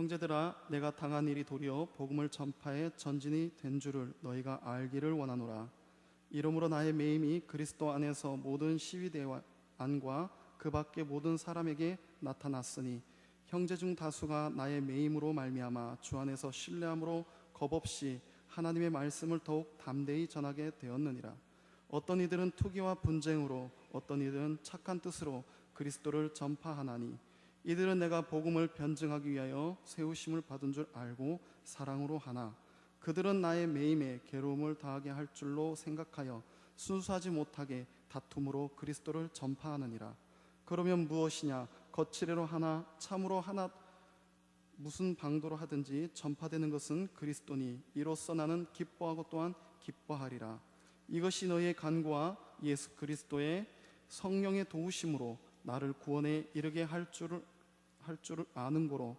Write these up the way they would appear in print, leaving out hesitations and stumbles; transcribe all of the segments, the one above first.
형제들아, 내가 당한 일이 도리어 복음을 전파해 전진이 된 줄을 너희가 알기를 원하노라. 이러므로 나의 매임이 그리스도 안에서 모든 시위대 안과 그 밖의 모든 사람에게 나타났으니 형제 중 다수가 나의 매임으로 말미암아 주 안에서 신뢰함으로 겁없이 하나님의 말씀을 더욱 담대히 전하게 되었느니라. 어떤 이들은 투기와 분쟁으로, 어떤 이들은 착한 뜻으로 그리스도를 전파하나니 이들은 내가 복음을 변증하기 위하여 세우심을 받은 줄 알고 사랑으로 하나 그들은 나의 매임에 괴로움을 당하게 할 줄로 생각하여 순수하지 못하게 다툼으로 그리스도를 전파하느니라. 그러면 무엇이냐? 거칠애로 하나 참으로 하나 무슨 방도로 하든지 전파되는 것은 그리스도니 이로써 나는 기뻐하고 또한 기뻐하리라. 이것이 너희의 간구와 예수 그리스도의 성령의 도우심으로 나를 구원에 이르게 할 줄을 아는 고로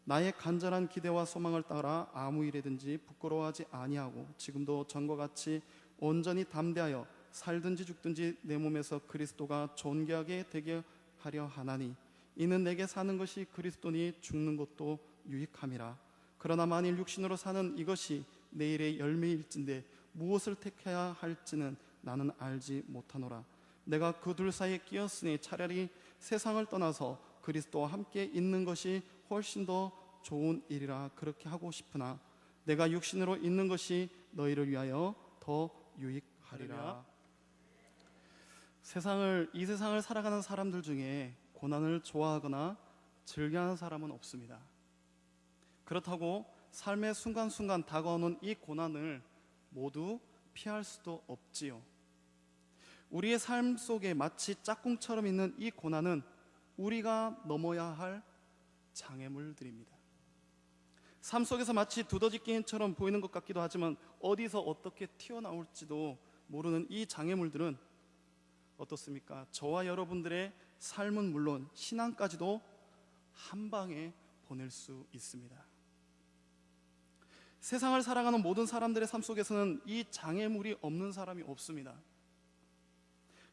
나의 간절한 기대와 소망을 따라 아무 일에든지 부끄러워하지 아니하고 지금도 전과 같이 온전히 담대하여 살든지 죽든지 내 몸에서 그리스도가 존귀하게 되게 하려 하나니 이는 내게 사는 것이 그리스도니 죽는 것도 유익함이라. 그러나 만일 육신으로 사는 이것이 내일의 열매일진데 무엇을 택해야 할지는 나는 알지 못하노라. 내가 그 둘 사이에 끼었으니 차라리 세상을 떠나서 그리스도와 함께 있는 것이 훨씬 더 좋은 일이라 그렇게 하고 싶으나 내가 육신으로 있는 것이 너희를 위하여 더 유익하리라. 이 세상을 살아가는 사람들 중에 고난을 좋아하거나 즐겨하는 사람은 없습니다. 그렇다고 삶의 순간순간 다가오는 이 고난을 모두 피할 수도 없지요. 우리의 삶 속에 마치 짝꿍처럼 있는 이 고난은 우리가 넘어야 할 장애물들입니다. 삶 속에서 마치 두더지 게임처럼 보이는 것 같기도 하지만 어디서 어떻게 튀어나올지도 모르는 이 장애물들은 어떻습니까? 저와 여러분들의 삶은 물론 신앙까지도 한 방에 보낼 수 있습니다. 세상을 살아가는 모든 사람들의 삶 속에서는 이 장애물이 없는 사람이 없습니다.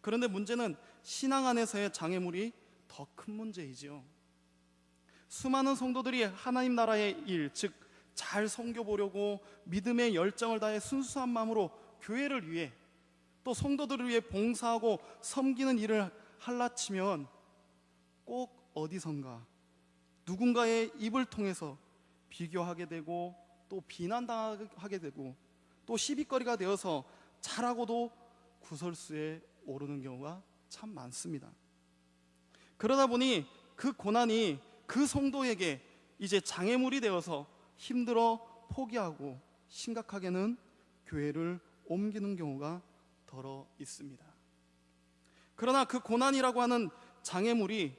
그런데 문제는 신앙 안에서의 장애물이 더 큰 문제이지요. 수많은 성도들이 하나님 나라의 일, 즉 잘 섬겨보려고 믿음의 열정을 다해 순수한 마음으로 교회를 위해 또 성도들을 위해 봉사하고 섬기는 일을 할라치면 꼭 어디선가 누군가의 입을 통해서 비교하게 되고 또 비난당하게 되고 또 시비거리가 되어서 잘하고도 구설수에 오르는 경우가 참 많습니다. 그러다 보니 그 고난이 그 성도에게 이제 장애물이 되어서 힘들어 포기하고 심각하게는 교회를 옮기는 경우가 더러 있습니다. 그러나 그 고난이라고 하는 장애물이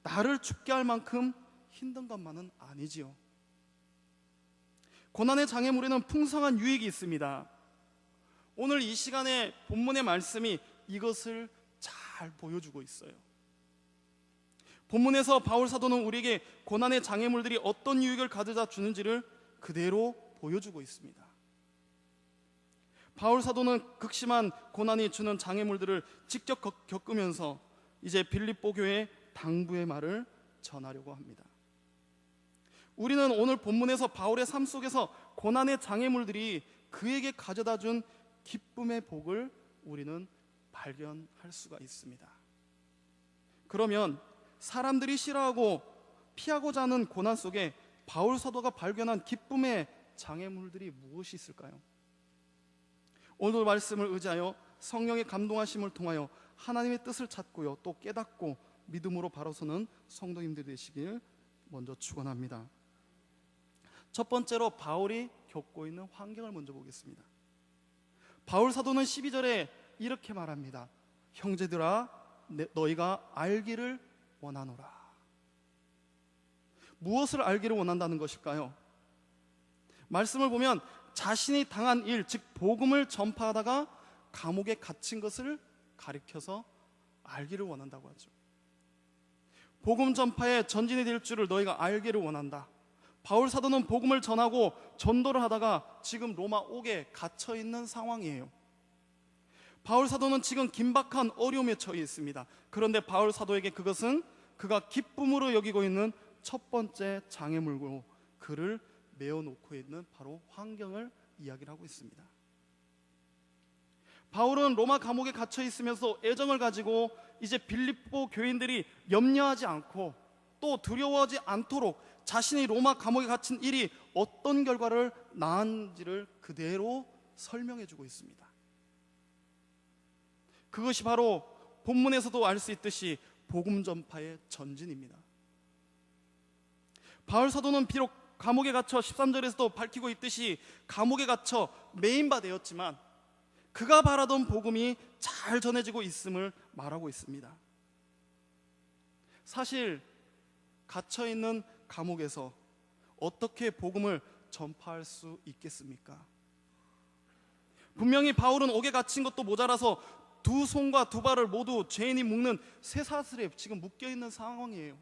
나를 죽게 할 만큼 힘든 것만은 아니지요. 고난의 장애물에는 풍성한 유익이 있습니다. 오늘 이 시간에 본문의 말씀이 이것을 잘 보여주고 있어요. 본문에서 바울 사도는 우리에게 고난의 장애물들이 어떤 유익을 가져다 주는지를 그대로 보여주고 있습니다. 바울 사도는 극심한 고난이 주는 장애물들을 직접 겪으면서 이제 빌립보 교회에 당부의 말을 전하려고 합니다. 우리는 오늘 본문에서 바울의 삶 속에서 고난의 장애물들이 그에게 가져다 준 기쁨의 복을 우리는 발견할 수가 있습니다. 그러면 사람들이 싫어하고 피하고자 하는 고난 속에 바울 사도가 발견한 기쁨의 장애물들이 무엇이 있을까요? 오늘 말씀을 의지하여 성령의 감동하심을 통하여 하나님의 뜻을 찾고요, 또 깨닫고 믿음으로 바로 서는 성도님들 되시길 먼저 축원합니다. 첫 번째로 바울이 겪고 있는 환경을 먼저 보겠습니다. 바울 사도는 12절에 이렇게 말합니다. 형제들아, 너희가 알기를 원하노라. 무엇을 알기를 원한다는 것일까요? 말씀을 보면 자신이 당한 일, 즉 복음을 전파하다가 감옥에 갇힌 것을 가리켜서 알기를 원한다고 하죠. 복음 전파에 전진이 될 줄을 너희가 알기를 원한다. 바울 사도는 복음을 전하고 전도를 하다가 지금 로마 옥에 갇혀 있는 상황이에요. 바울 사도는 지금 긴박한 어려움에 처해 있습니다. 그런데 바울 사도에게 그것은 그가 기쁨으로 여기고 있는 첫 번째 장애물로 그를 메어놓고 있는 바로 환경을 이야기를 하고 있습니다. 바울은 로마 감옥에 갇혀 있으면서 애정을 가지고 이제 빌립보 교인들이 염려하지 않고 또 두려워하지 않도록 자신이 로마 감옥에 갇힌 일이 어떤 결과를 낳았는지를 그대로 설명해 주고 있습니다. 그것이 바로 본문에서도 알 수 있듯이 복음 전파의 전진입니다. 바울 사도는 비록 감옥에 갇혀 13절에서도 밝히고 있듯이 감옥에 갇혀 매인바 되었지만 그가 바라던 복음이 잘 전해지고 있음을 말하고 있습니다. 사실 갇혀있는 감옥에서 어떻게 복음을 전파할 수 있겠습니까? 분명히 바울은 옥에 갇힌 것도 모자라서 두 손과 두 발을 모두 죄인이 묶는 쇠사슬에 지금 묶여있는 상황이에요.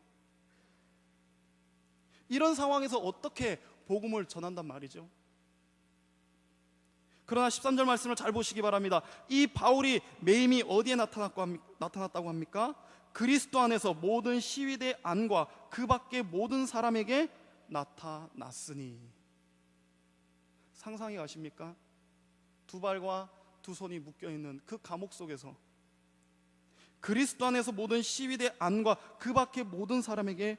이런 상황에서 어떻게 복음을 전한단 말이죠? 그러나 13절 말씀을 잘 보시기 바랍니다. 이 바울이 매임이 어디에 나타났다고 합니까? 그리스도 안에서 모든 시위대 안과 그 밖의 모든 사람에게 나타났으니. 상상이 가십니까? 두 발과 두 손이 묶여있는 그 감옥 속에서 그리스도 안에서 모든 시위대 안과 그 밖의 모든 사람에게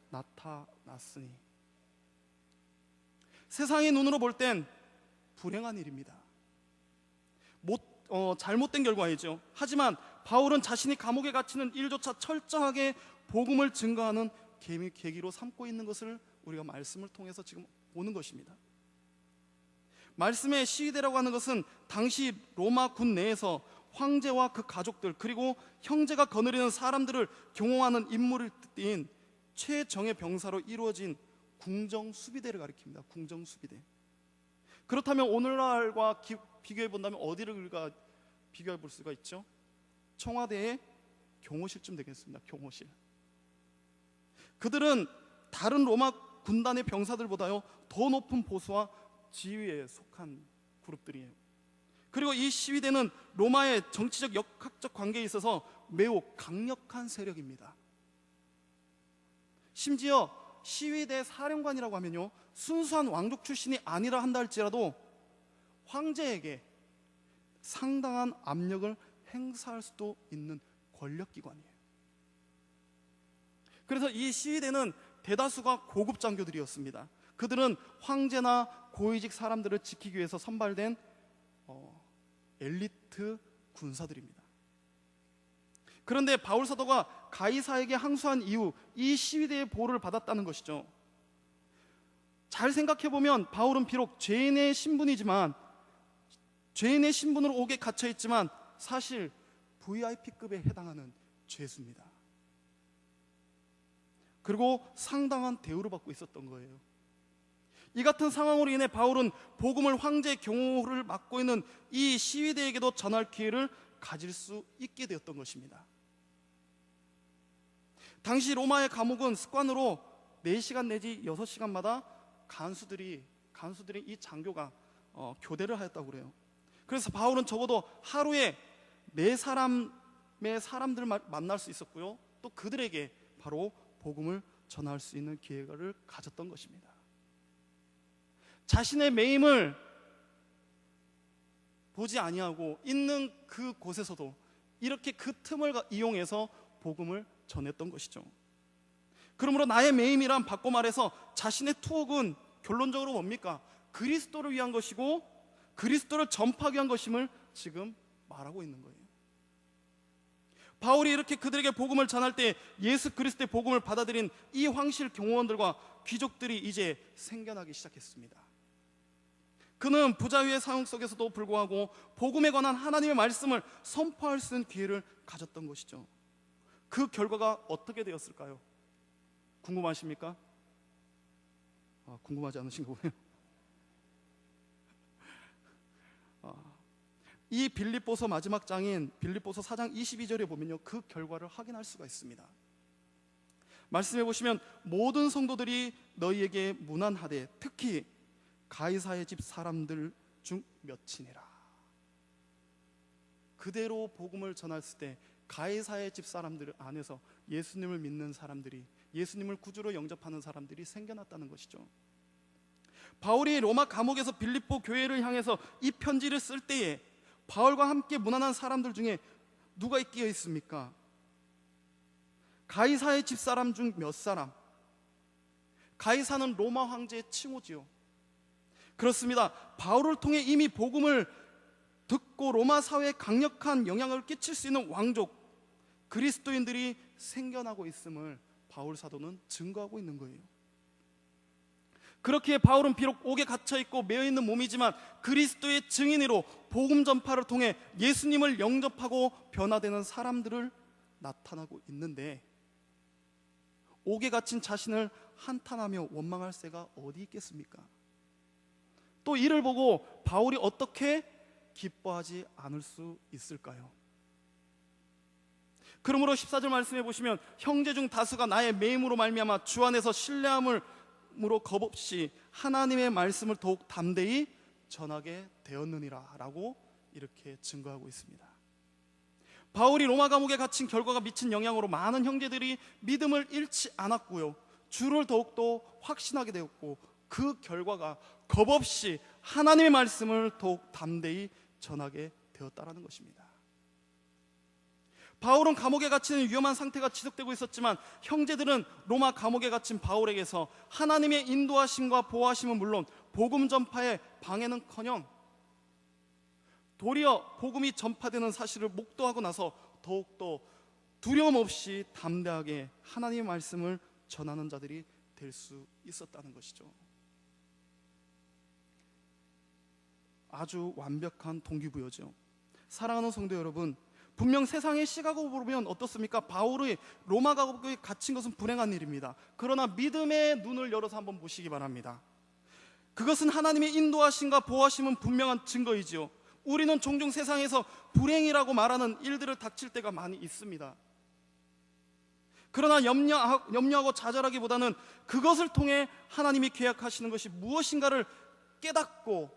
나타났으니. 세상의 눈으로 볼 땐 불행한 일입니다. 잘못된 결과이죠. 하지만 바울은 자신이 감옥에 갇히는 일조차 철저하게 복음을 증거하는 계기로 삼고 있는 것을 우리가 말씀을 통해서 지금 보는 것입니다. 말씀의 시위대라고 하는 것은 당시 로마 군 내에서 황제와 그 가족들 그리고 형제가 거느리는 사람들을 경호하는 임무를 띈 최정예 병사로 이루어진 궁정수비대를 가리킵니다. 궁정수비대. 그렇다면 오늘날과 비교해 본다면 어디를 우리가 비교해 볼 수가 있죠? 청와대의 경호실쯤 되겠습니다. 경호실. 그들은 다른 로마 군단의 병사들보다요 더 높은 보수와 지위에 속한 그룹들이에요. 그리고 이 시위대는 로마의 정치적 역학적 관계에 있어서 매우 강력한 세력입니다. 심지어 시위대 사령관이라고 하면요 순수한 왕족 출신이 아니라 한다 할지라도 황제에게 상당한 압력을 행사할 수도 있는 권력기관이에요. 그래서 이 시위대는 대다수가 고급 장교들이었습니다. 그들은 황제나 고위직 사람들을 지키기 위해서 선발된 엘리트 군사들입니다. 그런데 바울 사도가 가이사에게 항소한 이후 이 시위대의 보호를 받았다는 것이죠. 잘 생각해보면 바울은 비록 죄인의 신분이지만 죄인의 신분으로 옥에 갇혀있지만 사실 VIP급에 해당하는 죄수입니다. 그리고 상당한 대우를 받고 있었던 거예요. 이 같은 상황으로 인해 바울은 복음을 황제의 경호를 맡고 있는 이 시위대에게도 전할 기회를 가질 수 있게 되었던 것입니다. 당시 로마의 감옥은 습관으로 4시간 내지 6시간마다 간수들이 이 장교가 교대를 하였다고 그래요. 그래서 바울은 적어도 하루에 4사람의 사람들을 만날 수 있었고요 또 그들에게 바로 복음을 전할 수 있는 기회를 가졌던 것입니다. 자신의 매임을 보지 아니하고 있는 그 곳에서도 이렇게 그 틈을 이용해서 복음을 전했던 것이죠. 그러므로 나의 매임이란 바꿔 말해서 자신의 투옥은 결론적으로 뭡니까? 그리스도를 위한 것이고 그리스도를 전파하기 위한 것임을 지금 말하고 있는 거예요. 바울이 이렇게 그들에게 복음을 전할 때 예수 그리스도의 복음을 받아들인 이 황실 경호원들과 귀족들이 이제 생겨나기 시작했습니다. 그는 부자유의 사용 속에서도 불구하고 복음에 관한 하나님의 말씀을 선포할 수 있는 기회를 가졌던 것이죠. 그 결과가 어떻게 되었을까요? 궁금하십니까? 궁금하지 않으신 거고요. 이 빌립보서 마지막 장인 빌립보서 4장 22절에 보면요 그 결과를 확인할 수가 있습니다. 말씀해 보시면 모든 성도들이 너희에게 문안하되 특히 가이사의 집 사람들 중 몇이니라. 그대로 복음을 전했을 때 가이사의 집 사람들 안에서 예수님을 믿는 사람들이, 예수님을 구주로 영접하는 사람들이 생겨났다는 것이죠. 바울이 로마 감옥에서 빌립보 교회를 향해서 이 편지를 쓸 때에 바울과 함께 무난한 사람들 중에 누가 끼어 있습니까? 가이사의 집사람 중 몇 사람. 가이사는 로마 황제의 칭호지요. 그렇습니다. 바울을 통해 이미 복음을 듣고 로마 사회에 강력한 영향을 끼칠 수 있는 왕족, 그리스도인들이 생겨나고 있음을 바울 사도는 증거하고 있는 거예요. 그렇기에 바울은 비록 옥에 갇혀있고 매여있는 몸이지만 그리스도의 증인으로 복음 전파를 통해 예수님을 영접하고 변화되는 사람들을 나타나고 있는데, 옥에 갇힌 자신을 한탄하며 원망할 새가 어디 있겠습니까? 또 이를 보고 바울이 어떻게 기뻐하지 않을 수 있을까요? 그러므로 14절 말씀해 보시면, 형제 중 다수가 나의 매임으로 말미암아 주 안에서 신뢰함으로 겁없이 하나님의 말씀을 더욱 담대히 전하게 되었느니라 라고 이렇게 증거하고 있습니다. 바울이 로마 감옥에 갇힌 결과가 미친 영향으로 많은 형제들이 믿음을 잃지 않았고요, 주를 더욱더 확신하게 되었고, 그 결과가 겁없이 하나님의 말씀을 더욱 담대히 전하게 되었다라는 것입니다. 바울은 감옥에 갇히는 위험한 상태가 지속되고 있었지만 형제들은 로마 감옥에 갇힌 바울에게서 하나님의 인도하심과 보호하심은 물론 복음 전파에 방해는커녕 도리어 복음이 전파되는 사실을 목도하고 나서 더욱더 두려움 없이 담대하게 하나님의 말씀을 전하는 자들이 될 수 있었다는 것이죠. 아주 완벽한 동기부여죠. 사랑하는 성도 여러분, 분명 세상의 시각으로 보면 어떻습니까? 바울의 로마 감옥에 갇힌 것은 불행한 일입니다. 그러나 믿음의 눈을 열어서 한번 보시기 바랍니다. 그것은 하나님의 인도하심과 보호하심은 분명한 증거이지요. 우리는 종종 세상에서 불행이라고 말하는 일들을 닥칠 때가 많이 있습니다. 그러나 염려하고 좌절하기보다는 그것을 통해 하나님이 계약하시는 것이 무엇인가를 깨닫고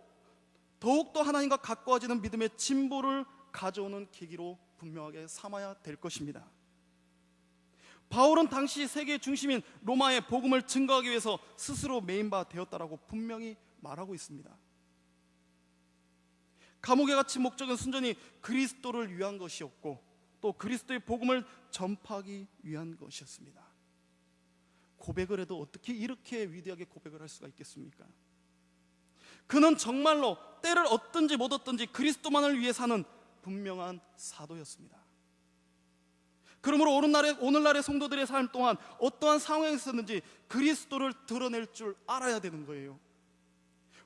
더욱더 하나님과 가까워지는 믿음의 진보를 가져오는 계기로 분명하게 삼아야 될 것입니다. 바울은 당시 세계의 중심인 로마의 복음을 증거하기 위해서 스스로 메인바 되었다라고 분명히 말하고 있습니다. 감옥에 갇힌 목적은 순전히 그리스도를 위한 것이었고 또 그리스도의 복음을 전파하기 위한 것이었습니다. 고백을 해도 어떻게 이렇게 위대하게 고백을 할 수가 있겠습니까? 그는 정말로 때를 얻든지 못 얻든지 그리스도만을 위해 사는 분명한 사도였습니다. 그러므로 오늘날의 성도들의 삶 동안 어떠한 상황에 있었는지 그리스도를 드러낼 줄 알아야 되는 거예요.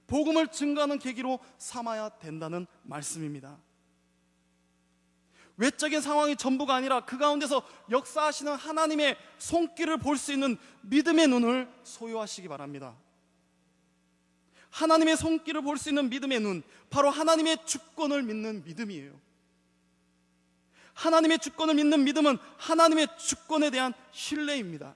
복음을 증거하는 계기로 삼아야 된다는 말씀입니다. 외적인 상황이 전부가 아니라 그 가운데서 역사하시는 하나님의 손길을 볼 수 있는 믿음의 눈을 소유하시기 바랍니다. 하나님의 손길을 볼 수 있는 믿음의 눈, 바로 하나님의 주권을 믿는 믿음이에요. 하나님의 주권을 믿는 믿음은 하나님의 주권에 대한 신뢰입니다.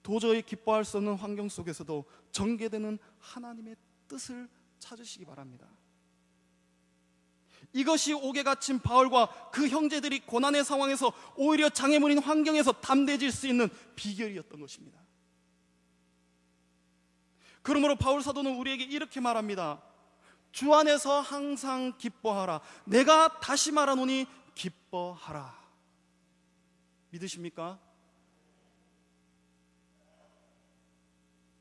도저히 기뻐할 수 없는 환경 속에서도 전개되는 하나님의 뜻을 찾으시기 바랍니다. 이것이 옥에 갇힌 바울과 그 형제들이 고난의 상황에서 오히려 장애물인 환경에서 담대해질 수 있는 비결이었던 것입니다. 그러므로 바울 사도는 우리에게 이렇게 말합니다. 주 안에서 항상 기뻐하라. 내가 다시 말하노니 기뻐하라. 믿으십니까?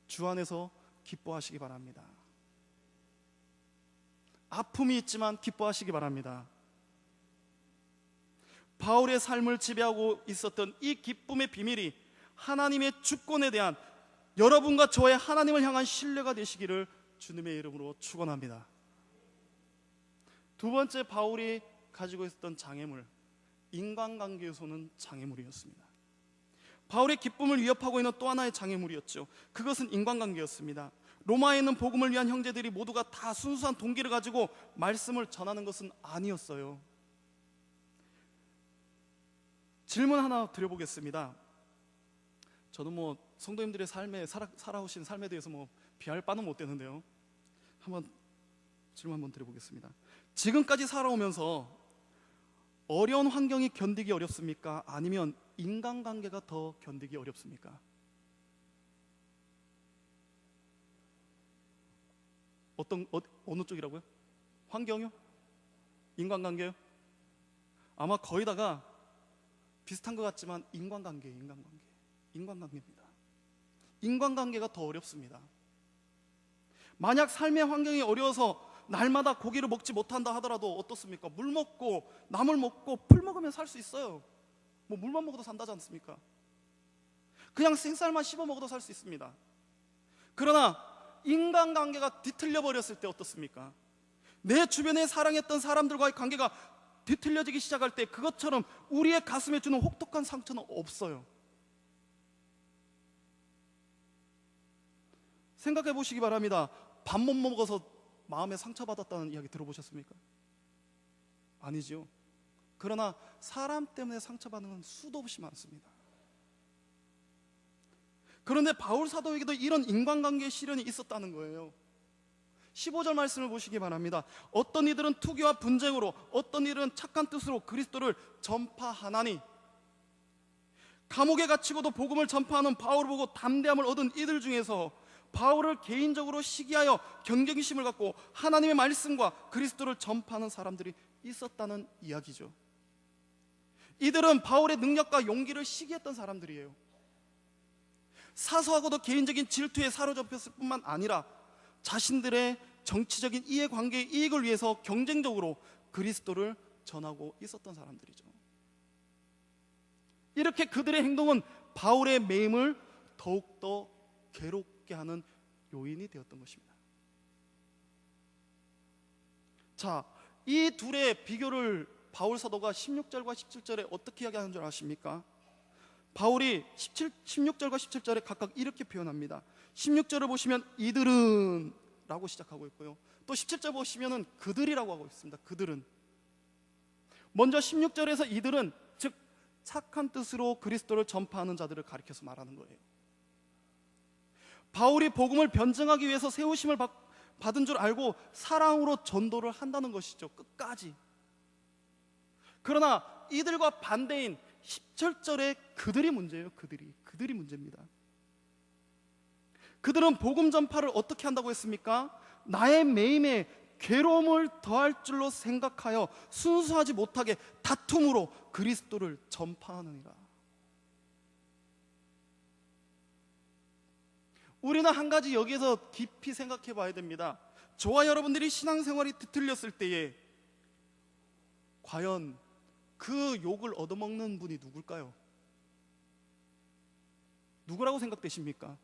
주 안에서 기뻐하시기 바랍니다. 아픔이 있지만 기뻐하시기 바랍니다. 바울의 삶을 지배하고 있었던 이 기쁨의 비밀이 하나님의 주권에 대한 여러분과 저의 하나님을 향한 신뢰가 되시기를 주님의 이름으로 축원합니다. 두 번째, 바울이 가지고 있었던 장애물, 인간관계에서는 장애물이었습니다. 바울의 기쁨을 위협하고 있는 또 하나의 장애물이었죠. 그것은 인간관계였습니다. 로마에 있는 복음을 위한 형제들이 모두가 다 순수한 동기를 가지고 말씀을 전하는 것은 아니었어요. 질문 하나 드려보겠습니다. 저는 성도님들의 삶에 살아오신 삶에 대해서 비할 바는 못 되는데요. 질문 한번 드려보겠습니다. 지금까지 살아오면서 어려운 환경이 견디기 어렵습니까? 아니면 인간관계가 더 견디기 어렵습니까? 어느 쪽이라고요? 환경이요? 인간관계요? 아마 거의 다가 비슷한 것 같지만 인간관계입니다. 인간관계가 더 어렵습니다. 만약 삶의 환경이 어려워서 날마다 고기를 먹지 못한다 하더라도 어떻습니까? 물 먹고 나물 먹고 풀 먹으면 살 수 있어요. 뭐 물만 먹어도 산다지 않습니까? 그냥 생쌀만 씹어 먹어도 살 수 있습니다. 그러나 인간관계가 뒤틀려 버렸을 때 어떻습니까? 내 주변에 사랑했던 사람들과의 관계가 뒤틀려지기 시작할 때 그것처럼 우리의 가슴에 주는 혹독한 상처는 없어요. 생각해 보시기 바랍니다. 밥 못 먹어서 마음에 상처받았다는 이야기 들어보셨습니까? 아니죠. 그러나 사람 때문에 상처받는 건 수도 없이 많습니다. 그런데 바울 사도에게도 이런 인간관계의 시련이 있었다는 거예요. 15절 말씀을 보시기 바랍니다. 어떤 이들은 투기와 분쟁으로, 어떤 이들은 착한 뜻으로 그리스도를 전파하나니, 감옥에 갇히고도 복음을 전파하는 바울을 보고 담대함을 얻은 이들 중에서 바울을 개인적으로 시기하여 경쟁심을 갖고 하나님의 말씀과 그리스도를 전파하는 사람들이 있었다는 이야기죠. 이들은 바울의 능력과 용기를 시기했던 사람들이에요. 사소하고도 개인적인 질투에 사로잡혔을 뿐만 아니라 자신들의 정치적인 이해관계의 이익을 위해서 경쟁적으로 그리스도를 전하고 있었던 사람들이죠. 이렇게 그들의 행동은 바울의 매임을 더욱더 괴롭게 하는 요인이 되었던 것입니다. 자, 이 둘의 비교를 바울 사도가 16절과 17절에 어떻게 이야기하는 줄 아십니까? 바울이 16절과 17절에 각각 이렇게 표현합니다. 16절을 보시면 이들은 라고 시작하고 있고요, 또 17절 보시면 그들이라고 하고 있습니다. 그들은. 먼저 16절에서 이들은, 즉 착한 뜻으로 그리스도를 전파하는 자들을 가리켜서 말하는 거예요. 바울이 복음을 변증하기 위해서 세우심을 받은 줄 알고 사랑으로 전도를 한다는 것이죠. 끝까지. 그러나 이들과 반대인 17절에 그들이 문제예요. 그들이 문제입니다. 그들은 복음 전파를 어떻게 한다고 했습니까? 나의 매임에 괴로움을 더할 줄로 생각하여 순수하지 못하게 다툼으로 그리스도를 전파하느니라. 우리는 한 가지 여기에서 깊이 생각해 봐야 됩니다. 저와 여러분들이 신앙생활이 뒤틀렸을 때에 과연 그 욕을 얻어먹는 분이 누굴까요? 누구라고 생각되십니까?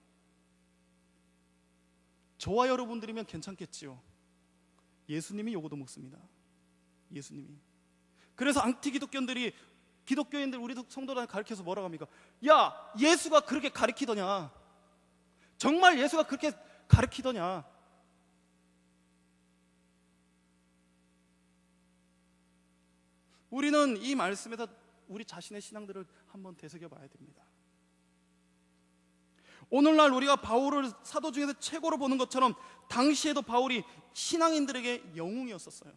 저와 여러분들이면 괜찮겠지요. 예수님이 욕 얻어먹습니다. 예수님이. 그래서 기독교인들 우리 성도들한테 가르쳐서 뭐라고 합니까? 야, 예수가 그렇게 가르치더냐? 정말 예수가 그렇게 가르치더냐? 우리는 이 말씀에서 우리 자신의 신앙들을 한번 되새겨 봐야 됩니다. 오늘날 우리가 바울을 사도 중에서 최고로 보는 것처럼 당시에도 바울이 신앙인들에게 영웅이었었어요.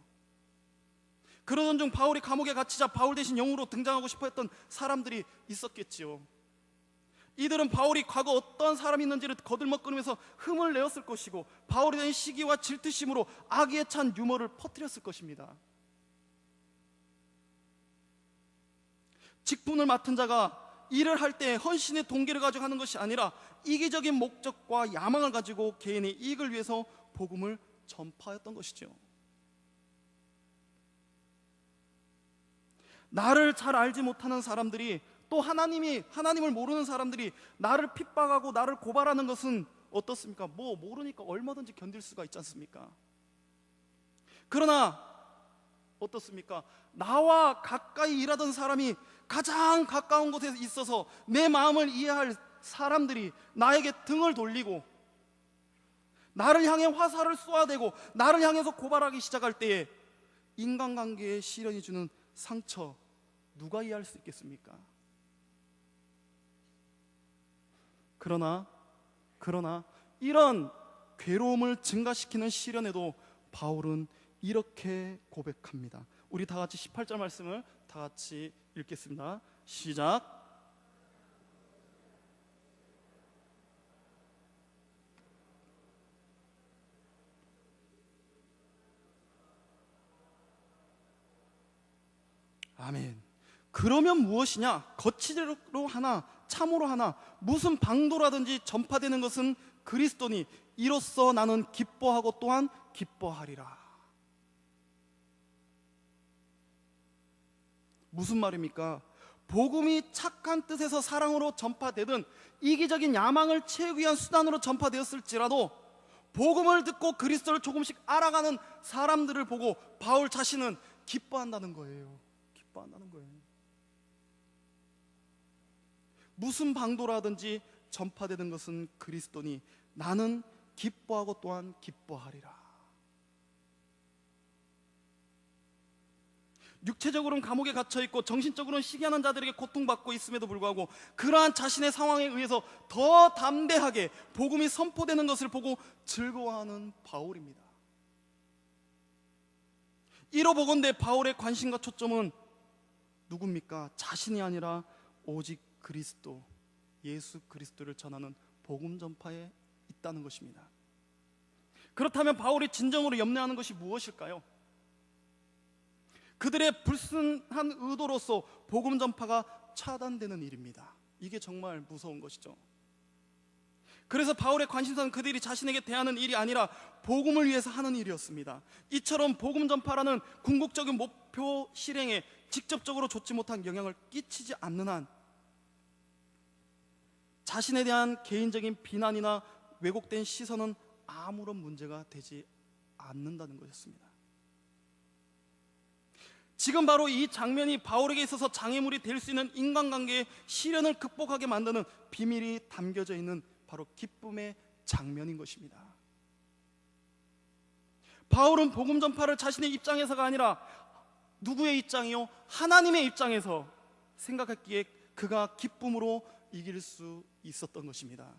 그러던 중 바울이 감옥에 갇히자 바울 대신 영웅으로 등장하고 싶어 했던 사람들이 있었겠지요. 이들은 바울이 과거 어떤 사람이 있는지를 거들먹거리면서 흠을 내었을 것이고, 바울에 대한 시기와 질투심으로 악의에 찬 유머를 퍼뜨렸을 것입니다. 직분을 맡은 자가 일을 할 때 헌신의 동기를 가지고 하는 것이 아니라 이기적인 목적과 야망을 가지고 개인의 이익을 위해서 복음을 전파했던 것이죠. 나를 잘 알지 못하는 사람들이, 또 하나님을 모르는 사람들이 나를 핍박하고 나를 고발하는 것은 어떻습니까? 모르니까 얼마든지 견딜 수가 있지 않습니까? 그러나 어떻습니까? 나와 가까이 일하던 사람이 가장 가까운 곳에 있어서 내 마음을 이해할 사람들이 나에게 등을 돌리고 나를 향해 화살을 쏘아대고 나를 향해서 고발하기 시작할 때에 인간관계에 시련이 주는 상처, 누가 이해할 수 있겠습니까? 그러나 이런 괴로움을 증가시키는 시련에도 바울은 이렇게 고백합니다. 우리 다 같이 18절 말씀을 다 다 같이 읽겠습니다. 시작. 아멘. 그러면 무엇이냐? 거칠로 하나 참으로 하나 무슨 방도라든지 전파되는 것은 그리스도니 이로써 나는 기뻐하고 또한 기뻐하리라. 무슨 말입니까? 복음이 착한 뜻에서 사랑으로 전파되든 이기적인 야망을 채우기 위한 수단으로 전파되었을지라도 복음을 듣고 그리스도를 조금씩 알아가는 사람들을 보고 바울 자신은 기뻐한다는 거예요. 기뻐한다는 거예요. 무슨 방도라든지 전파되는 것은 그리스도니 나는 기뻐하고 또한 기뻐하리라. 육체적으로는 감옥에 갇혀있고 정신적으로는 시기하는 자들에게 고통받고 있음에도 불구하고 그러한 자신의 상황에 의해서 더 담대하게 복음이 선포되는 것을 보고 즐거워하는 바울입니다. 이로보건대 바울의 관심과 초점은 누굽니까? 자신이 아니라 오직 그리스도, 예수 그리스도를 전하는 복음 전파에 있다는 것입니다. 그렇다면 바울이 진정으로 염려하는 것이 무엇일까요? 그들의 불순한 의도로서 복음 전파가 차단되는 일입니다. 이게 정말 무서운 것이죠. 그래서 바울의 관심사는 그들이 자신에게 대하는 일이 아니라 복음을 위해서 하는 일이었습니다. 이처럼 복음 전파라는 궁극적인 목표 실행에 직접적으로 좋지 못한 영향을 끼치지 않는 한 자신에 대한 개인적인 비난이나 왜곡된 시선은 아무런 문제가 되지 않는다는 것이었습니다. 지금 바로 이 장면이 바울에게 있어서 장애물이 될 수 있는 인간관계의 시련을 극복하게 만드는 비밀이 담겨져 있는 바로 기쁨의 장면인 것입니다. 바울은 복음 전파를 자신의 입장에서가 아니라 누구의 입장이요? 하나님의 입장에서 생각했기에 그가 기쁨으로 이길 수 있었던 것입니다.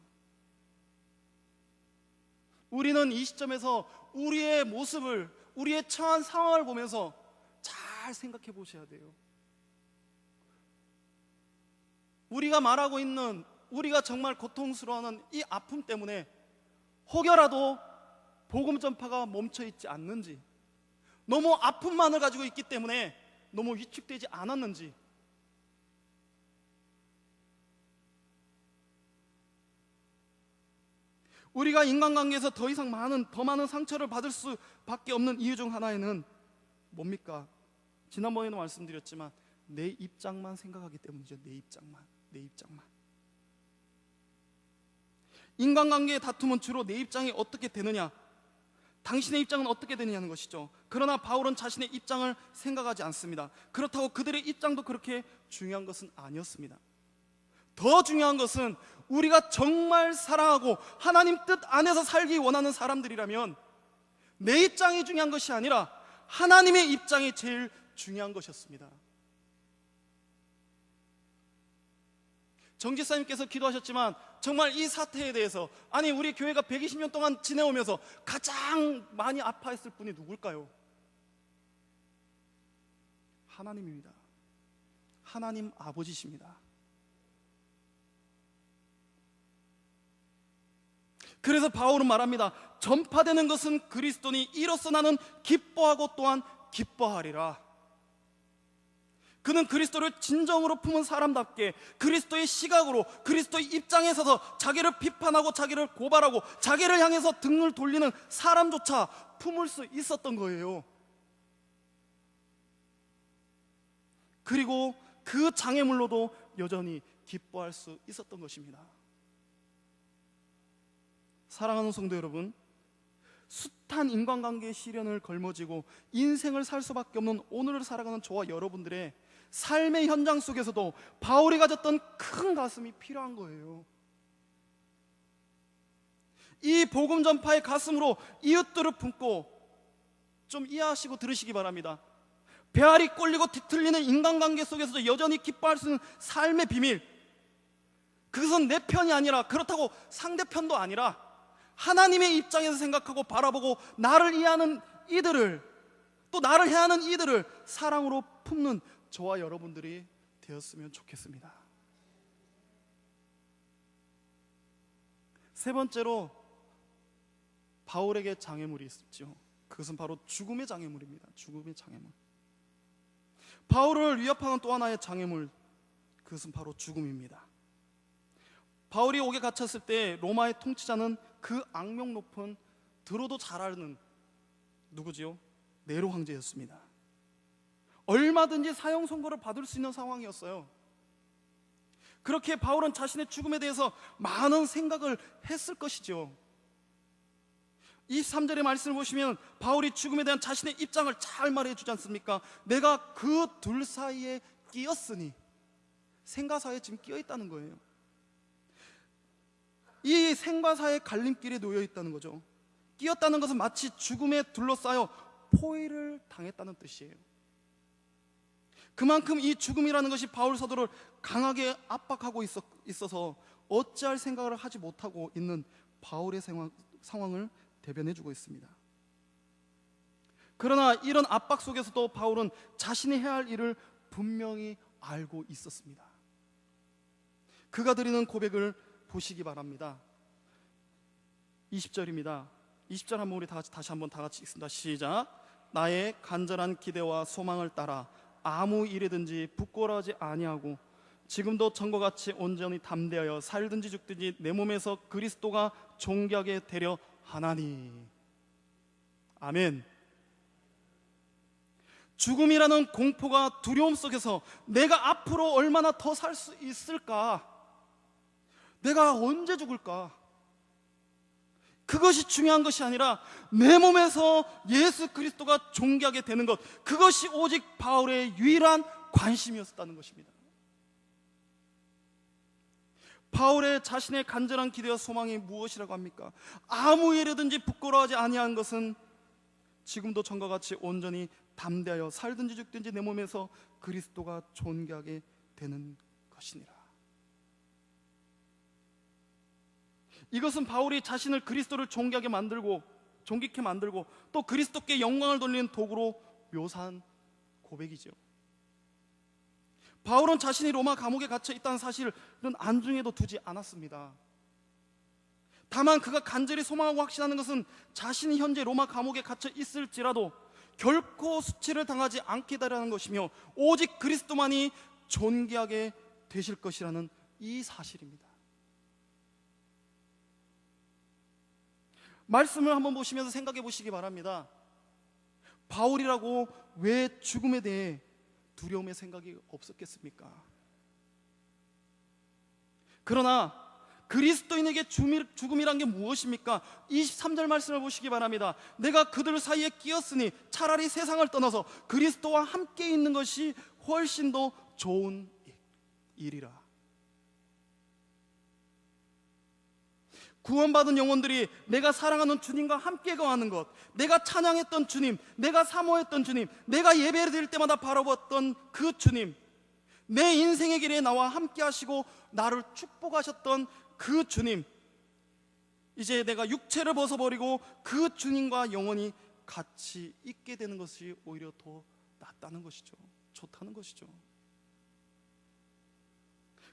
우리는 이 시점에서 우리의 모습을, 우리의 처한 상황을 보면서 잘 생각해 보셔야 돼요. 우리가 말하고 있는, 우리가 정말 고통스러워하는 이 아픔 때문에 혹여라도 복음 전파가 멈춰 있지 않는지, 너무 아픔만을 가지고 있기 때문에 너무 위축되지 않았는지, 우리가 인간관계에서 더 많은 상처를 받을 수밖에 없는 이유 중 하나에는 뭡니까? 지난번에도 말씀드렸지만 내 입장만 생각하기 때문이죠. 내 입장만. 인간관계의 다툼은 주로 내 입장이 어떻게 되느냐, 당신의 입장은 어떻게 되느냐는 것이죠. 그러나 바울은 자신의 입장을 생각하지 않습니다. 그렇다고 그들의 입장도 그렇게 중요한 것은 아니었습니다. 더 중요한 것은 우리가 정말 사랑하고 하나님 뜻 안에서 살기 원하는 사람들이라면 내 입장이 중요한 것이 아니라 하나님의 입장이 제일 중요한 것이었습니다. 정지사님께서 기도하셨지만 정말 이 사태에 대해서, 아니 우리 교회가 120년 동안 지내오면서 가장 많이 아파했을 분이 누굴까요? 하나님입니다. 하나님 아버지십니다. 그래서 바울은 말합니다. 전파되는 것은 그리스도니 이로써 나는 기뻐하고 또한 기뻐하리라. 그는 그리스도를 진정으로 품은 사람답게 그리스도의 시각으로, 그리스도의 입장에 서서 자기를 비판하고 자기를 고발하고 자기를 향해서 등을 돌리는 사람조차 품을 수 있었던 거예요. 그리고 그 장애물로도 여전히 기뻐할 수 있었던 것입니다. 사랑하는 성도 여러분, 숱한 인간관계의 시련을 걸머지고 인생을 살 수밖에 없는 오늘을 살아가는 저와 여러분들의 삶의 현장 속에서도 바울이 가졌던 큰 가슴이 필요한 거예요. 이 복음 전파의 가슴으로 이웃들을 품고, 좀 이해하시고 들으시기 바랍니다. 배알이 꼴리고 뒤틀리는 인간관계 속에서도 여전히 기뻐할 수 있는 삶의 비밀, 그것은 내 편이 아니라, 그렇다고 상대편도 아니라 하나님의 입장에서 생각하고 바라보고 나를 이해하는 이들을, 또 나를 해하는 이들을 사랑으로 품는 저와 여러분들이 되었으면 좋겠습니다. 세 번째로 바울에게 장애물이 있었죠. 그것은 바로 죽음의 장애물입니다. 죽음의 장애물. 바울을 위협하는 또 하나의 장애물, 그것은 바로 죽음입니다. 바울이 옥에 갇혔을 때 로마의 통치자는 그 악명 높은, 들어도 잘 아는 누구지요? 네로 황제였습니다. 얼마든지 사형 선고를 받을 수 있는 상황이었어요. 그렇게 바울은 자신의 죽음에 대해서 많은 생각을 했을 것이죠. 23절의 말씀을 보시면 바울이 죽음에 대한 자신의 입장을 잘 말해주지 않습니까? 내가 그 둘 사이에 끼었으니, 생과 사이에 지금 끼어 있다는 거예요. 이 생과 사이의 갈림길에 놓여 있다는 거죠. 끼었다는 것은 마치 죽음에 둘러싸여 포위를 당했다는 뜻이에요. 그만큼 이 죽음이라는 것이 바울 사도를 강하게 압박하고 있어서 어찌할 생각을 하지 못하고 있는 바울의 상황을 대변해주고 있습니다. 그러나 이런 압박 속에서도 바울은 자신이 해야 할 일을 분명히 알고 있었습니다. 그가 드리는 고백을 보시기 바랍니다. 20절입니다. 20절 한번 우리 다시 한번 다 같이 읽습니다. 시작. 나의 간절한 기대와 소망을 따라 아무 일이든지 부끄러워하지 아니하고 지금도 전과 같이 온전히 담대하여 살든지 죽든지 내 몸에서 그리스도가 존귀하게 되려 하나니. 아멘. 죽음이라는 공포가 두려움 속에서 내가 앞으로 얼마나 더 살 수 있을까? 내가 언제 죽을까? 그것이 중요한 것이 아니라 내 몸에서 예수 그리스도가 존귀하게 되는 것, 그것이 오직 바울의 유일한 관심이었다는 것입니다. 바울의 자신의 간절한 기대와 소망이 무엇이라고 합니까? 아무 일이든지 부끄러워하지 아니한 것은 지금도 전과 같이 온전히 담대하여 살든지 죽든지 내 몸에서 그리스도가 존귀하게 되는 것이니라. 이것은 바울이 자신을 그리스도를 존귀하게 만들고 존귀케 만들고 또 그리스도께 영광을 돌리는 도구로 묘사한 고백이죠. 바울은 자신이 로마 감옥에 갇혀 있다는 사실은 안중에도 두지 않았습니다. 다만 그가 간절히 소망하고 확신하는 것은 자신이 현재 로마 감옥에 갇혀 있을지라도 결코 수치를 당하지 않겠다라는 것이며 오직 그리스도만이 존귀하게 되실 것이라는 이 사실입니다. 말씀을 한번 보시면서 생각해 보시기 바랍니다. 바울이라고 왜 죽음에 대해 두려움의 생각이 없었겠습니까? 그러나 그리스도인에게 죽음이란 게 무엇입니까? 23절 말씀을 보시기 바랍니다. 내가 그들 사이에 끼었으니 차라리 세상을 떠나서 그리스도와 함께 있는 것이 훨씬 더 좋은 일이라. 구원받은 영혼들이 내가 사랑하는 주님과 함께 거하는 것, 내가 찬양했던 주님, 내가 사모했던 주님, 내가 예배를 드릴 때마다 바라봤던 그 주님, 내 인생의 길에 나와 함께 하시고 나를 축복하셨던 그 주님, 이제 내가 육체를 벗어버리고 그 주님과 영원히 같이 있게 되는 것이 오히려 더 낫다는 것이죠. 좋다는 것이죠.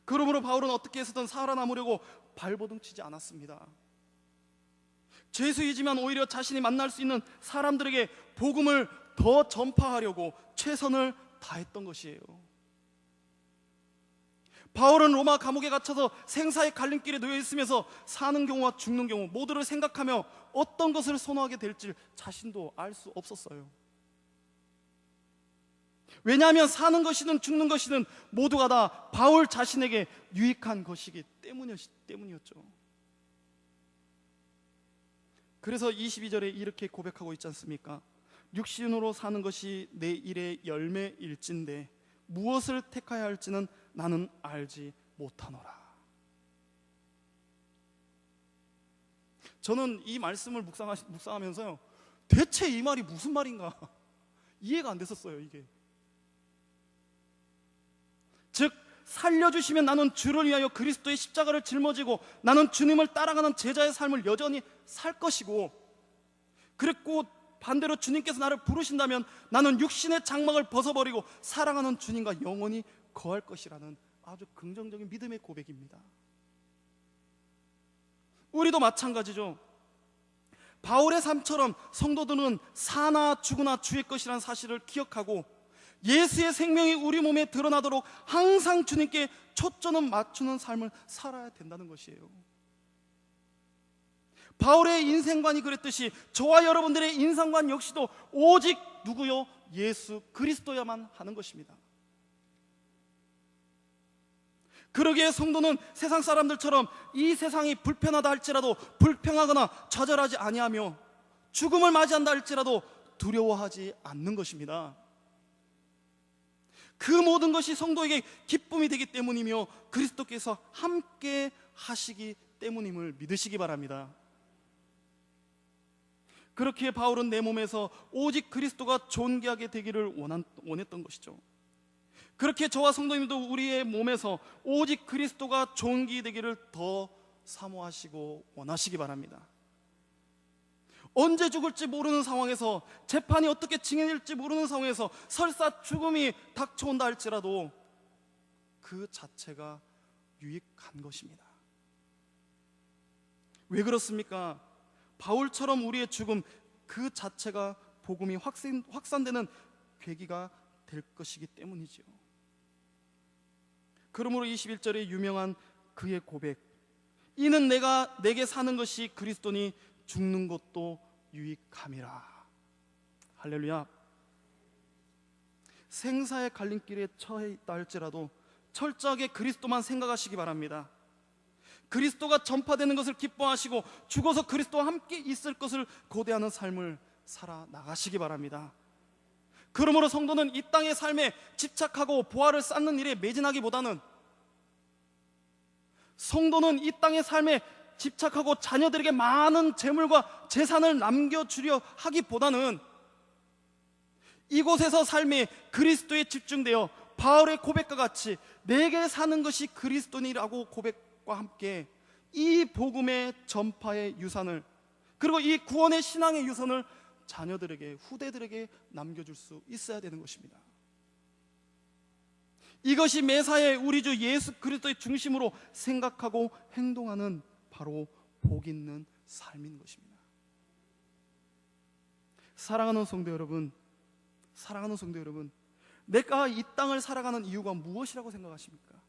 그러므로 바울은 어떻게 해서든 살아남으려고 발버둥 치지 않았습니다. 죄수이지만 오히려 자신이 만날 수 있는 사람들에게 복음을 더 전파하려고 최선을 다했던 것이에요. 바울은 로마 감옥에 갇혀서 생사의 갈림길에 놓여 있으면서 사는 경우와 죽는 경우 모두를 생각하며 어떤 것을 선호하게 될지 자신도 알 수 없었어요. 왜냐하면 사는 것이든 죽는 것이든 모두가 다 바울 자신에게 유익한 것이기 때문이었죠. 그래서 22절에 이렇게 고백하고 있지 않습니까? 육신으로 사는 것이 내 일의 열매일진데 무엇을 택하여야 할지는 나는 알지 못하노라. 저는 이 말씀을 묵상하면서요, 대체 이 말이 무슨 말인가 이해가 안 됐었어요. 이게 즉 살려주시면 나는 주를 위하여 그리스도의 십자가를 짊어지고 나는 주님을 따라가는 제자의 삶을 여전히 살 것이고, 그리고 반대로 주님께서 나를 부르신다면 나는 육신의 장막을 벗어버리고 사랑하는 주님과 영원히 거할 것이라는 아주 긍정적인 믿음의 고백입니다. 우리도 마찬가지죠. 바울의 삶처럼 성도들은 사나 죽으나 주의 것이라는 사실을 기억하고 예수의 생명이 우리 몸에 드러나도록 항상 주님께 초점을 맞추는 삶을 살아야 된다는 것이에요. 바울의 인생관이 그랬듯이 저와 여러분들의 인생관 역시도 오직 누구요? 예수 그리스도야만 하는 것입니다. 그러기에 성도는 세상 사람들처럼 이 세상이 불편하다 할지라도 불평하거나 좌절하지 아니하며 죽음을 맞이한다 할지라도 두려워하지 않는 것입니다. 그 모든 것이 성도에게 기쁨이 되기 때문이며 그리스도께서 함께 하시기 때문임을 믿으시기 바랍니다. 그렇기에 바울은 내 몸에서 오직 그리스도가 존귀하게 되기를 원했던 것이죠. 그렇게 저와 성도님도 우리의 몸에서 오직 그리스도가 존귀되기를 더 사모하시고 원하시기 바랍니다. 언제 죽을지 모르는 상황에서, 재판이 어떻게 진행될지 모르는 상황에서 설사 죽음이 닥쳐온다 할지라도 그 자체가 유익한 것입니다. 왜 그렇습니까? 바울처럼 우리의 죽음 그 자체가 복음이 확산되는 계기가 될 것이기 때문이지요. 그러므로 21절의 유명한 그의 고백, 이는 내게 사는 것이 그리스도니 죽는 것도 유익함이라. 할렐루야. 생사의 갈림길에 처해 있다 할지라도 철저하게 그리스도만 생각하시기 바랍니다. 그리스도가 전파되는 것을 기뻐하시고 죽어서 그리스도와 함께 있을 것을 고대하는 삶을 살아나가시기 바랍니다. 그러므로 성도는 이 땅의 삶에 집착하고 보화를 쌓는 일에 매진하기보다는, 성도는 이 땅의 삶에 집착하고 자녀들에게 많은 재물과 재산을 남겨주려 하기보다는 이곳에서 삶이 그리스도에 집중되어 바울의 고백과 같이 내게 사는 것이 그리스도니라고 고백과 함께 이 복음의 전파의 유산을, 그리고 이 구원의 신앙의 유산을 자녀들에게, 후대들에게 남겨줄 수 있어야 되는 것입니다. 이것이 매사에 우리 주 예수 그리스도의 중심으로 생각하고 행동하는 바로 복 있는 삶인 것입니다. 사랑하는 성도 여러분, 내가 이 땅을 살아가는 이유가 무엇이라고 생각하십니까?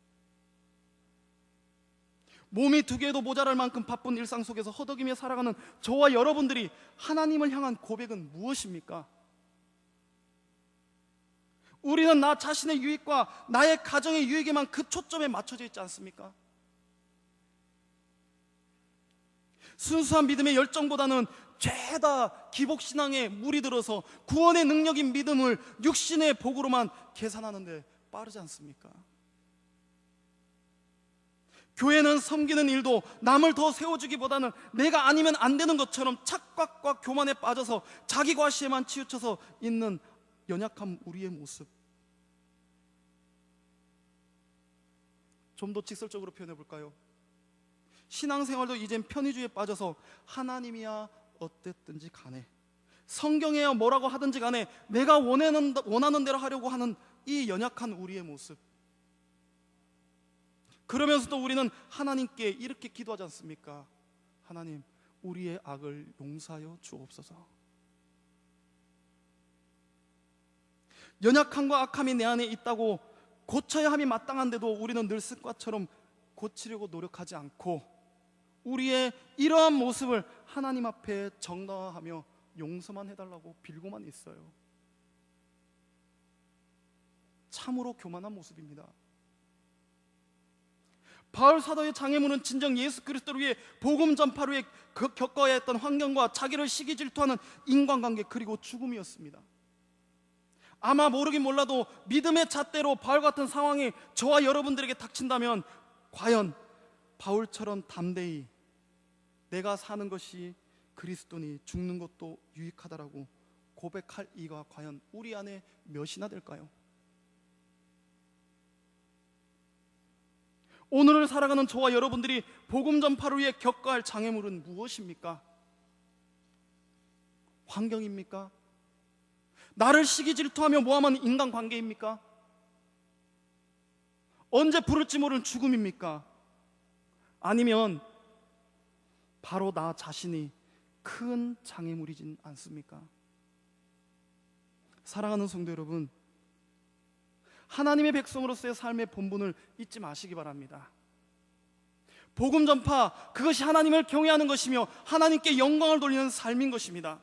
몸이 두 개도 모자랄 만큼 바쁜 일상 속에서 허덕이며 살아가는 저와 여러분들이 하나님을 향한 고백은 무엇입니까? 우리는 나 자신의 유익과 나의 가정의 유익에만 그 초점에 맞춰져 있지 않습니까? 순수한 믿음의 열정보다는 죄다 기복신앙에 물이 들어서 구원의 능력인 믿음을 육신의 복으로만 계산하는 데 빠르지 않습니까? 교회는 섬기는 일도 남을 더 세워주기보다는 내가 아니면 안 되는 것처럼 착각과 교만에 빠져서 자기 과시에만 치우쳐서 있는 연약한 우리의 모습, 좀 더 직설적으로 표현해 볼까요? 신앙생활도 이젠 편의주의에 빠져서 하나님이야 어땠든지 간에, 성경에야 뭐라고 하든지 간에 내가 원하는 대로 하려고 하는 이 연약한 우리의 모습, 그러면서도 우리는 하나님께 이렇게 기도하지 않습니까? 하나님, 우리의 악을 용서하여 주옵소서. 연약함과 악함이 내 안에 있다고 고쳐야 함이 마땅한데도 우리는 늘 습관처럼 고치려고 노력하지 않고 우리의 이러한 모습을 하나님 앞에 정당화하며 용서만 해달라고 빌고만 있어요. 참으로 교만한 모습입니다. 바울 사도의 장애물은 진정 예수 그리스도를 위해 복음 전파를 위해 겪어야 했던 환경과 자기를 시기 질투하는 인간관계, 그리고 죽음이었습니다. 아마 모르긴 몰라도 믿음의 잣대로 바울 같은 상황이 저와 여러분들에게 닥친다면 과연 바울처럼 담대히 내가 사는 것이 그리스도니 죽는 것도 유익하다라고 고백할 이가 과연 우리 안에 몇이나 될까요? 오늘을 살아가는 저와 여러분들이 복음 전파를 위해 겪어야 할 장애물은 무엇입니까? 환경입니까? 나를 시기 질투하며 모함하는 인간관계입니까? 언제 부를지 모르는 죽음입니까? 아니면 바로 나 자신이 큰 장애물이진 않습니까? 사랑하는 성도 여러분, 하나님의 백성으로서의 삶의 본분을 잊지 마시기 바랍니다. 복음 전파, 그것이 하나님을 경외하는 것이며 하나님께 영광을 돌리는 삶인 것입니다.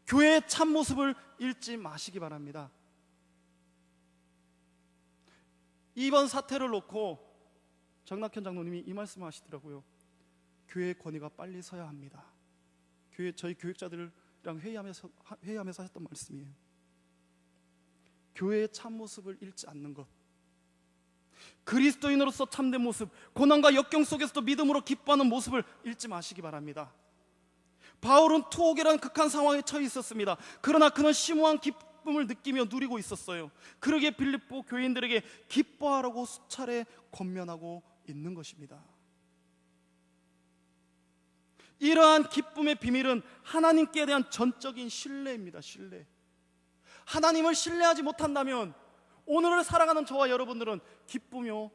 교회의 참모습을 잃지 마시기 바랍니다. 이번 사태를 놓고 정낙현 장로님이 이 말씀을 하시더라고요. 교회의 권위가 빨리 서야 합니다. 저희 교육자들이랑 회의하면서 하셨던 말씀이에요. 교회의 참모습을 잃지 않는 것, 그리스도인으로서 참된 모습, 고난과 역경 속에서도 믿음으로 기뻐하는 모습을 잃지 마시기 바랍니다. 바울은 투옥이라는 극한 상황에 처해 있었습니다. 그러나 그는 심오한 기쁨을 느끼며 누리고 있었어요. 그러기에 빌립보 교인들에게 기뻐하라고 수차례 권면하고 있는 것입니다. 이러한 기쁨의 비밀은 하나님께 대한 전적인 신뢰입니다. 신뢰. 하나님을 신뢰하지 못한다면 오늘을 살아가는 저와 여러분들은 기쁘며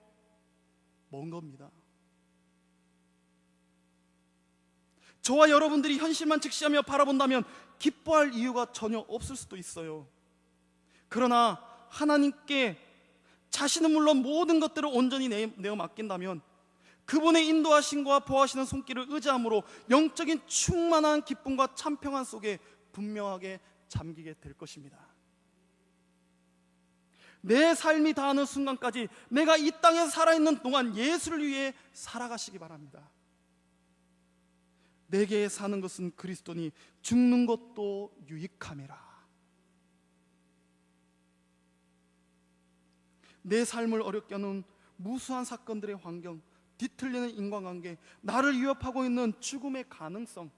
먼 겁니다. 저와 여러분들이 현실만 직시하며 바라본다면 기뻐할 이유가 전혀 없을 수도 있어요. 그러나 하나님께 자신은 물론 모든 것들을 온전히 내어 맡긴다면 그분의 인도하심과 보호하시는 손길을 의지함으로 영적인 충만한 기쁨과 참평안 속에 분명하게 잠기게 될 것입니다. 내 삶이 다하는 순간까지 내가 이 땅에 살아있는 동안 예수를 위해 살아가시기 바랍니다. 내게 사는 것은 그리스도니 죽는 것도 유익함이라. 내 삶을 어렵게 하는 무수한 사건들의 환경, 뒤틀리는 인간관계, 나를 위협하고 있는 죽음의 가능성,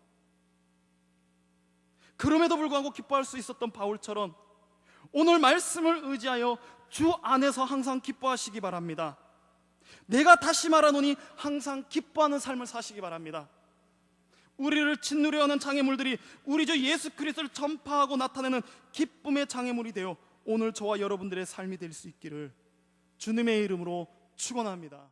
그럼에도 불구하고 기뻐할 수 있었던 바울처럼 오늘 말씀을 의지하여 주 안에서 항상 기뻐하시기 바랍니다. 내가 다시 말하노니 항상 기뻐하는 삶을 사시기 바랍니다. 우리를 짓누려 하는 장애물들이 우리 주 예수 그리스도를 전파하고 나타내는 기쁨의 장애물이 되어 오늘 저와 여러분들의 삶이 될 수 있기를 주님의 이름으로 축원합니다.